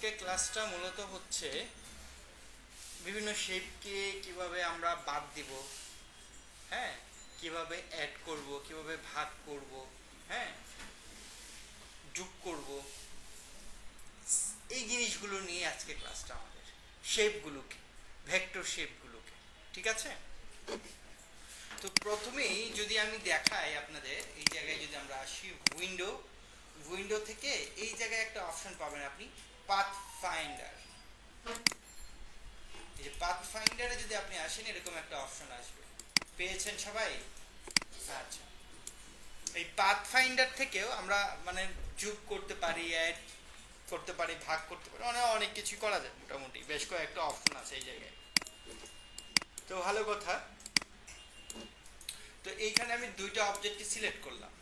আজকে ক্লাসটা মূলত হচ্ছে বিভিন্ন শেপকে কিভাবে আমরা বাদ দিব, হ্যাঁ, কিভাবে অ্যাড করব, কিভাবে ভাগ করব, হ্যাঁ, যোগ করব, এই জিনিসগুলো নিয়ে আজকে ক্লাসটা আমাদের, শেপগুলোকে, ভেক্টর শেপগুলোকে, ঠিক আছে। তো প্রথমেই যদি আমি দেখাই আপনাদের, এই জায়গায় যদি আমরা আসি উইন্ডো থেকে এই জায়গায় একটা অপশন পাবেন আপনি, পাথ ফাইন্ডার। এই যে পাথ ফাইন্ডারে যদি আপনি আসেন এরকম একটা অপশন আসবে, পেয়েছেন সবাই? আচ্ছা, এই পাথ ফাইন্ডার থেকেও আমরা মানে যোগ করতে পারি, অ্যাড করতে পারি, ভাগ করতে পারি, অনেক কিছু করা যায়। মোটামুটি বেশ কয়েকটা অপশন আছে এই জায়গায়, তো ভালো কথা। তো এইখানে আমি দুইটা অবজেক্টকে সিলেক্ট করলাম।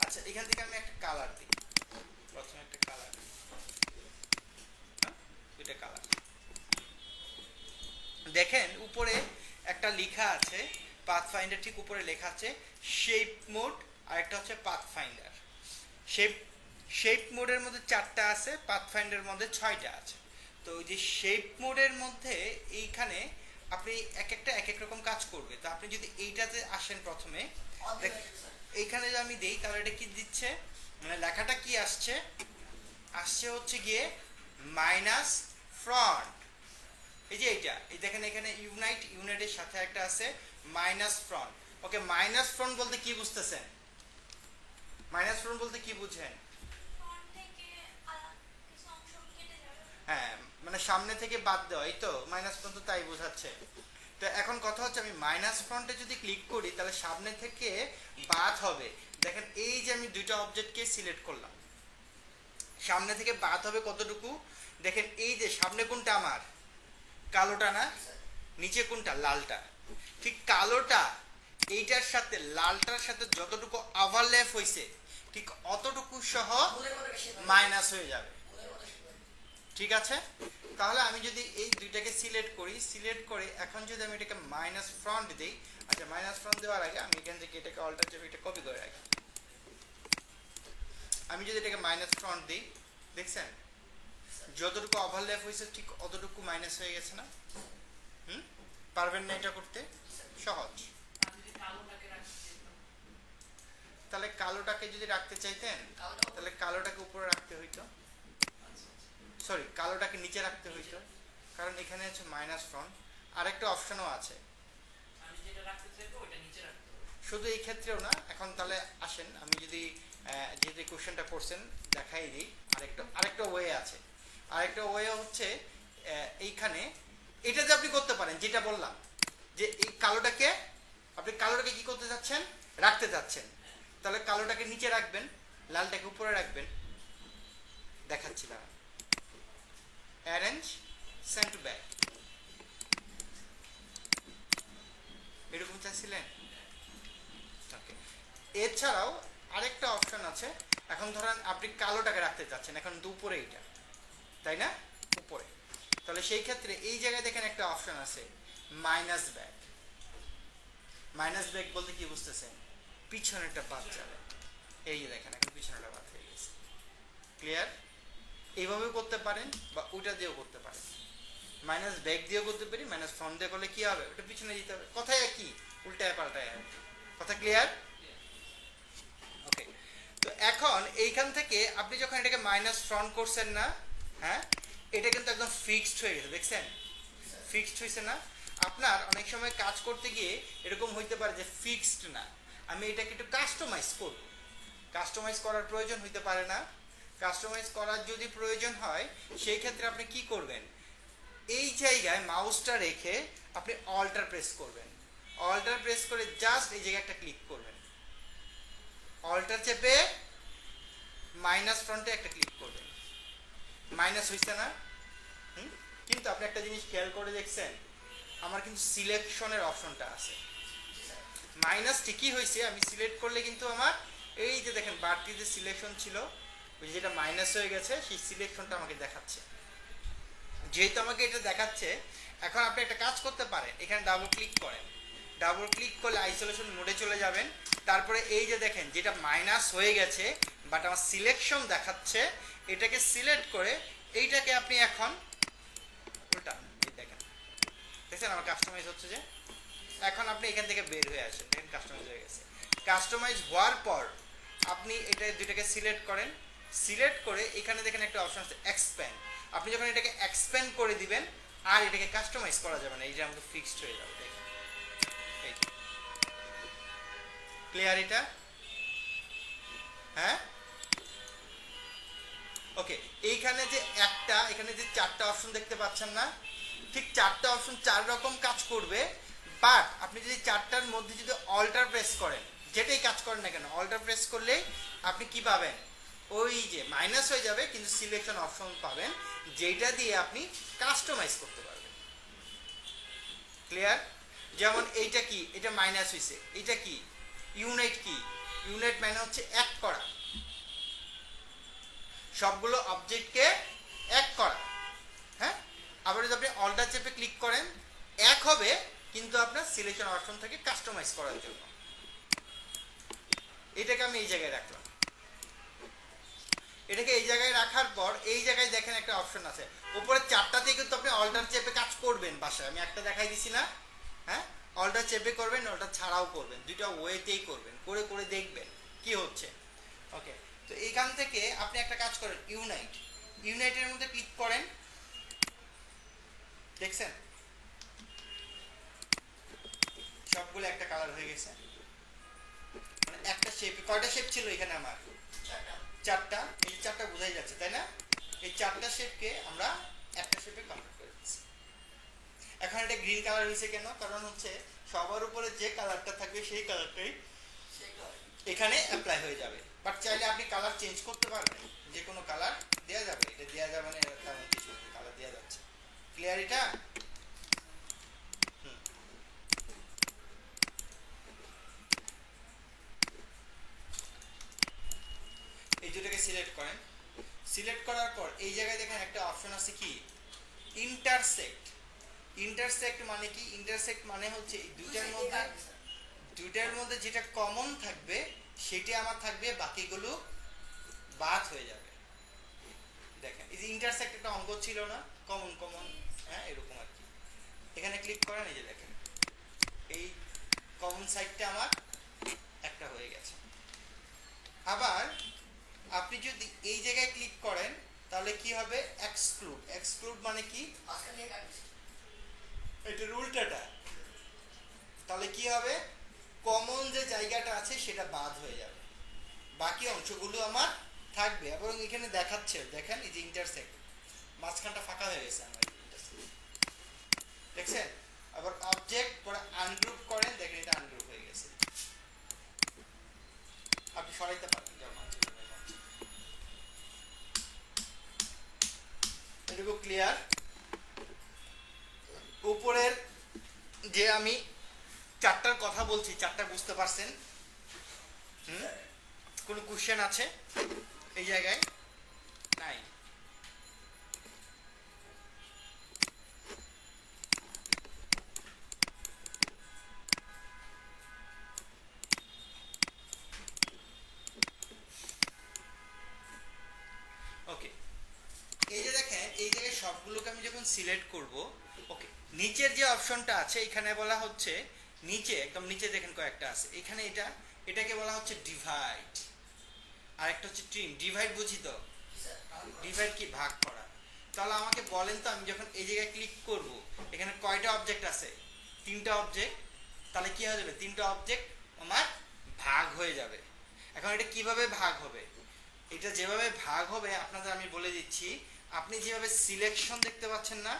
আচ্ছা, এখান থেকে আমি একটা কালার দিই, প্রথমে একটা কালার, দুইটা কালার। দেখেন উপরে একটা লেখা আছে পাথ ফাইন্ডার, ঠিক উপরে লেখা আছে শেপ মোড, আর একটা হচ্ছে পাথ ফাইন্ডার। শেপ মোডের মধ্যে 4টা আছে, পাথ ফাইন্ডারের মধ্যে 6টা আছে। তো ওই যে শেপ মোডের মধ্যে এইখানে আপনি এক এক রকম কাজ করবে। তো আপনি যদি এইটাতে আসেন প্রথমে, এইখানে যদি আমি দেই তাহলে এটা কি দিচ্ছে, মানে লেখাটা কি আসছে, আসছে হচ্ছে গিয়ে মাইনাস ফ্রন্ট। এই যে এইটা, এই দেখেন এখানে ইউনাইটের সাথে একটা আছে মাইনাস ফ্রন্ট। ওকে, মাইনাস ফ্রন্ট বলতে কি বুঝতেছেন? মাইনাস ফ্রন্ট বলতে কি বুঝেন? হ্যাঁ, মানে সামনে থেকে বাদ দেওয়া, এই তো মাইনাস ফ্রন্ট, তো তাই বোঝাচ্ছে। তো এখন কথা হচ্ছে আমি মাইনাস ফ্রন্টে যদি ক্লিক করি তাহলে সামনে থেকে বাদ হবে। দেখেন এই যে আমি দুইটা অবজেক্টকে সিলেক্ট করলাম, সামনে থেকে বাদ হবে কতটুকু, দেখেন এই যে সামনে কোনটা আমার, কালোটা না, নিচে কোনটা, লালটা। ঠিক কালোটা এইটার সাথে লালটার সাথে যতটুকু ওভারল্যাপ হয়েছে ঠিক অতটুকু সহ মাইনাস হয়ে যাবে, ঠিক আছে। তাহলে আমি যদি এই দুইটাকে সিলেক্ট করি, সিলেক্ট করে এখন যদি আমি এটাকে মাইনাস ফ্রন্ট দিই, আচ্ছা মাইনাস ফ্রন্ট দেওয়ার আগে আমি এখান থেকে এটাকে অল্টারনেটিভ এটা কপি করে রাখি। আমি যদি এটাকে মাইনাস ফ্রন্ট দিই, দেখছেন যতটুকু ওভারল্যাপ হয়েছে ঠিক অতটুকু মাইনাস হয়ে গেছে না? পারবেন না এটা করতে? সহজ। তাহলে কালোটাকে যদি রাখতে চাইতেন তাহলে কালোটাকে উপরে রাখতে হইতো, সরি কালোটাকে নিচে রাখতে হইতো, কারণ এখানে আছে মাইনাস ফ্রন্ট। আরেকটা অপশনও আছে, শুধু এই ক্ষেত্রেও না। এখন তাহলে আসেন আমি যদি যেহেতু কোশ্চেনটা করছেন দেখাই দিই, আরেকটা ওয়ে আছে। আরেকটা ওয়ে হচ্ছে এইখানে এটাতে আপনি করতে পারেন যেটা বললাম, যে এই কালোটাকে কি করতে চাচ্ছেন, রাখতে চাচ্ছেন, তাহলে কালোটাকে নিচে রাখবেন, লালটাকে উপরে রাখবেন। দেখাচ্ছি না, অ্যারেঞ্জ সেন্ড ব্যাক, এরকম চাচ্ছিলেন। ওকে, এছাড়াও আরেকটা অপশন আছে। এখন ধরেন আপনি কালোটাকে রাখতে চাচ্ছেন, এখন তো উপরে এইটা, তাই না, উপরে। তাহলে সেই ক্ষেত্রে এই জায়গায় দেখেন একটা অপশন আছে মাইনাস ব্যাক। মাইনাস ব্যাক বলতে কি বুঝতেছেন? পিছনেরটা বাদ যাবে। এই যে দেখেন এখন পিছনেরটা বাদ হয়ে গেছে। ক্লিয়ার? এইভাবেও করতে পারেন বা ওইটা দিয়েও করতে পারেন। মাইনাস ব্যাক দিয়েও করতে পারি, মাইনাস ফ্রন্ট দিয়ে করলে কি হবে, ওটা পিছনে দিতে হবে। কথায় কি উল্টায় পাল্টায়, কথা ক্লিয়ার? ওকে, তো এখন এইখান থেকে আপনি যখন এটাকে মাইনাস ফ্রন্ট করছেন না, হ্যাঁ, এটা কিন্তু একদম ফিক্সড হয়ে গেছে, দেখছেন ফিক্সড হয়েছে না? আপনার অনেক সময় কাজ করতে গিয়ে এরকম হইতে পারে যে ফিক্সড না, আমি এটাকে একটু কাস্টমাইজ করব। কাস্টমাইজ করার প্রয়োজন হইতে পারে না? কাস্টমাইজ করার যদি প্রয়োজন হয় সেই ক্ষেত্রে আপনি কি করবেন, এই জায়গায় মাউসটা রেখে আপনি অল্টার প্রেস করবেন। অল্টার প্রেস করে জাস্ট এই জায়গায় একটা ক্লিক করবেন, অল্টার চেপে মাইনাস ফ্রন্টে একটা ক্লিক করবেন। মাইনাস হইছে না? কিন্তু আপনি একটা জিনিস খেয়াল করে দেখছেন, আমার কিন্তু সিলেকশনের অপশনটা আছে। মাইনাস ঠিকই হয়েছে, আমি সিলেক্ট করলে কিন্তু আমার এই যে দেখেন বাড়তি যে সিলেকশন ছিল, ওই যেটা মাইনাস হয়ে গেছে সেই সিলেকশনটা আমাকে দেখাচ্ছে। যেহেতু আমাকে এটা দেখাচ্ছে, এখন আপনি একটা কাজ করতে পারেন, এখানে ডাবল ক্লিক করেন, ডাবল ক্লিক করলে আইসোলেশন মোডে চলে যাবেন। তারপরে এই যে দেখেন যেটা মাইনাস হয়ে গেছে বাট আমার সিলেকশন দেখাচ্ছে, এটাকে সিলেক্ট করে এইটাকে আপনি এখন উল্টা এই দেখেন, দেখছেন আমার কাস্টমাইজ হচ্ছে যে। এখন আপনি এখান থেকে বের হয়ে আসেন, দেখেন কাস্টমাইজ হয়ে গেছে। কাস্টমাইজ হওয়ার পর আপনি এটা দুইটাকে সিলেক্ট করেন, সিলেক্ট করে এখানে দেখেন একটা অপশন আছে এক্সপ্যান্ড। আপনি যখন এটাকে এক্সপ্যান্ড করে দিবেন আর এটাকে কাস্টমাইজ করা যাবে না, এই যে আমাদের ফিক্সড হয়ে যাবে। দেখেন এই ক্লিয়ার এটা? হ্যাঁ ওকে। এইখানে যে একটা, এখানে যে চারটা অপশন দেখতে পাচ্ছেন না, ঠিক চারটা অপশন চার রকম কাজ করবে। বাট আপনি যদি চারটার মধ্যে যদি অল্টার প্রেস করেন, যেটাই কাজ করেন না কেন অল্টার প্রেস করলে আপনি কি পাবেন, ওই যে মাইনাস হয়ে যাবে কিন্তু সিলেকশন অপশন পাবেন, যেটা দিয়ে আপনি কাস্টমাইজ করতে পারবেন। ক্লিয়ার? যেমন এইটা কি, এটা মাইনাস হয়েছে, এটা কি ইউনাইট, কি ইউনাইট মানে হচ্ছে এক করা, সবগুলো অবজেক্টকে এক করা। হ্যাঁ, আবার যদি আপনি অল্টার চেপে ক্লিক করেন এক হবে, কিন্তু আপনার সিলেকশন অপশন থেকে কাস্টমাইজ করার জন্য। এটাকে আমি এই জায়গায় রাখলাম, এটাকে এই জায়গায় রাখার পর এই জায়গায় দেখেন একটা অপশন আছে উপরে চারটাতে, কিন্তু আপনি অল্টার চেপে কাজ করবেন বাসায়, আমি একটা দেখাই দিছি না। হ্যাঁ, অল্টার চেপে করবেন, অল্টার ছাড়াও করবেন, দুইটা ওয়েতেই করবেন, করে করে দেখবেন কি হচ্ছে। ওকে, তো এইখান থেকে আপনি একটা কাজ করেন, ইউনাইট, ইউনাইটের মধ্যে ক্লিক করেন, দেখছেন সবগুলো একটা কালার হয়ে গেছে, মানে একটা শেপ। কয়টা শেপ ছিল এখানে আমার? চারটা। এই চারটা বোঝাই যাচ্ছে তাই না? এই চারটা শেপকে আমরা একটা শেপে কনভার্ট করে দিচ্ছি। এখন এটা গ্রিন কালার হয়েছে কেন? কারণ হচ্ছে সবার উপরে যে কালারটা থাকবে সেই কালারটাই এখানে অ্যাপ্লাই হয়ে যাবে। বাট চাইলে আপনি কালার চেঞ্জ করতে পারবেন, যে কোনো কালার দেওয়া যাবে, এটা দেওয়া যাবে না তেমন কিছু, কালার দেওয়া যাচ্ছে। ক্লিয়ার এটা? এই দুটোকে সিলেক্ট করেন, সিলেক্ট করার পর এই জায়গায় দেখেন একটা অপশন আছে কি ইন্টারসেক্ট। ইন্টারসেক্ট মানে কি? ইন্টারসেক্ট মানে হচ্ছে এই দুইটার মধ্যে যেটা কমন থাকবে সেটা আমার থাকবে, বাকিগুলো বাদ হয়ে যাবে। দেখেন এই যে ইন্টারসেক্ট একটা অঙ্ক ছিল না, কমন কমন, হ্যাঁ এরকম আর কি। এখানে ক্লিক করেন, এই যে দেখেন এই কমন সাইডটা আমার একটা হয়ে গেছে। আবার আপনি যদি এই জায়গায় ক্লিক করেন তাহলে কি হবে, এক্সক্লুড। এক্সক্লুড মানে কি? এটা উল্টাটা। তাহলে কি হবে, কমন যে জায়গাটা আছে সেটা বাদ হয়ে যাবে, বাকি অংশগুলো আমার থাকবে। এবং এখানে দেখাচ্ছে দেখেন এই যে ইন্টারসেক্ট, মাঝখানটা ফাঁকা হয়ে গেছে আমার, দেখছেন? আবার অবজেক্ট পরে আনগ্রুপ করেন, দেখেন এটা আনগ্রুপ হয়ে গেছে, আপনি সরাইতে পারবেন যখন। এটুকু ক্লিয়ার? উপরের যে আমি চারটার কথা বলছি, চারটা বুঝতে পারছেন? কোনো কোশ্চেন আছে এই জায়গায়? নাই? ওকে, এই যে দেখেন এই জায়গায় সবগুলোকে আমি যখন সিলেক্ট করব, ওকে, নিচের যে অপশনটা আছে এখানে বলা হচ্ছে, নিচে একদম নিচে দেখেন কয়েকটা আছে, এখানে এটাকে বলা হচ্ছে ডিভাইড, আর একটা হচ্ছে ট্রিম। ডিভাইড বুঝি তো? ডিভাইড কি? ভাগ করা। তাহলে আমাকে বলেন তো, আমি যখন এই জায়গায় ক্লিক করব এখানে কয়টা অবজেক্ট আছে? তিনটা অবজেক্ট। তাহলে কি হয়ে যাবে, তিনটা অবজেক্ট আমার ভাগ হয়ে যাবে। এখন এটা কিভাবে ভাগ হবে? এটা যেভাবে ভাগ হবে আপনাদের আমি বলে দিচ্ছি। আপনি যেভাবে সিলেকশন দেখতে পাচ্ছেন না,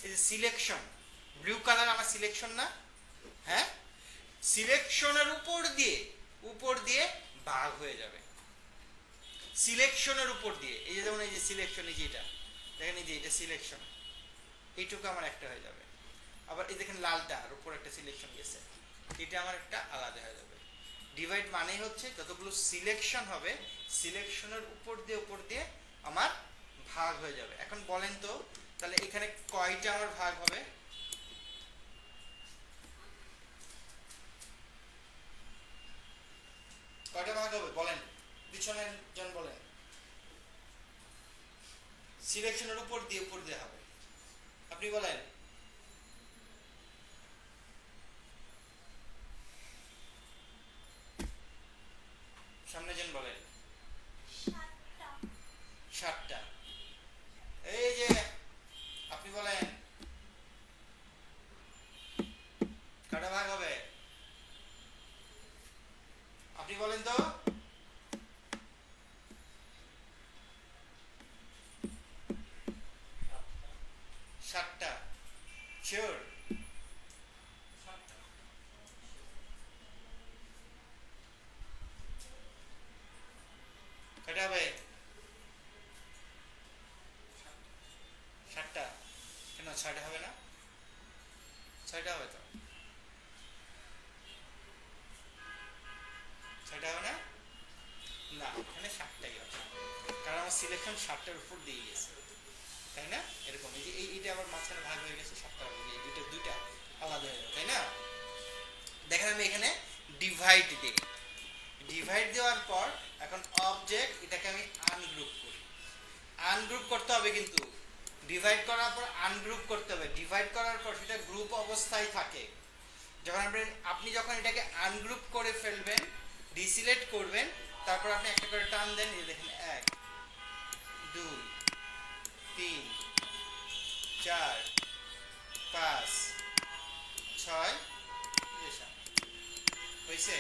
এই যে সিলেকশন, ব্লু কালার আমার সিলেকশন না? হ্যাঁ, সিলেকশনের উপর দিয়ে ভাগ হয়ে যাবে, সিলেকশনের উপর দিয়ে। এই যে যেমন এই যে সিলেকশন, এই যে এটা দেখেন, এই যে এটা সিলেকশন, এইটুকু আমার একটা হয়ে যাবে। আবার এই দেখেন লালটা, আর উপর একটা সিলেকশন গেছে, এটা আমার একটা আলাদা হয়ে যাবে। ডিভাইড মানে হচ্ছে যতগুলো সিলেকশন হবে সিলেকশনের উপর দিয়ে আমার ভাগ হয়ে যাবে। এখন বলেন তো তাহলে এখানে কয়টা আমার ভাগ হবে? কয়টা ভাগ হবে বলেন, পিছনের জন বলেন। সিলেকশনের উপর দিয়ে হবে। আপনি বলেন। সামনে যেন বলেন। 7টা। এই যে আপনি বলেন কটা ভাগ হবে? আপনি বলেন তো। 7টা। শিওর? কটা হবে? 7টা। কেন 6টা হবে না? 6টা হবে তো। 6টা হবে না? না, এখানে 7টাই হবে, কারণ আমার সিলেকশন 7টার উপর দিয়ে গেছে, তাই না? এরকম এই যে এইটা আবার মাঝখানে ভাগ হয়ে গেছে 7টা হবে, এই দুইটা আলাদা হয়ে যাবে, তাই না? দেখেন আমি এখানে ডিভাইড দিই। ডিভাইড দেওয়ার পর এখন অবজেক্ট, এটাকে আমি আনগ্রুপ করি। আনগ্রুপ করতে হবে কিন্তু, ডিভাইড করার পর আনগ্রুপ করতে হবে। ডিভাইড করার পর সেটা গ্রুপ অবস্থায় থাকে। যখন আপনি যখন এটাকে আনগ্রুপ করে ফেলবেন, ডিসিলেক্ট করবেন, তারপর আপনি একটা করে টান দেন, এই দেখেন 1 2 3 4 5 6 হয়েছে।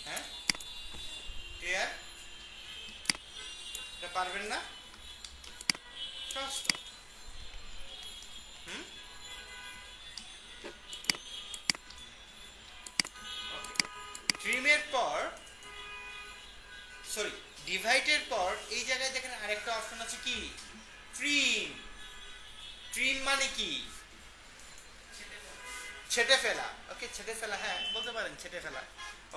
হ্যাঁ, ক্লিয়ার? এটা পারবেন না? সহজ তো। হুম, ট্রিমের পর, সরি, ডিভাইডের পর এই জায়গায় দেখেন আরেকটা অপশন আছে, কি? ট্রিম। ট্রিম মানে কি? ছেটে ফেলা। ওকে, ছেটে ফেলা, হ্যাঁ বলতে পারেন ছেটে ফেলা।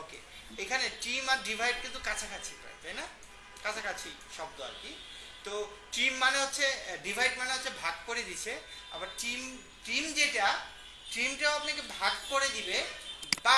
ওকে, এখানে ট্রিম আর ডিভাইড কিন্তু কাছাকাছি প্রায়, তাই না? কাছাকাছি শব্দ আর কি। তো ট্রিম মানে হচ্ছে, ডিভাইড মানে হচ্ছে ভাগ করে দিছে। আবার ট্রিমটাও আপনাকে ভাগ করে দিবে, বা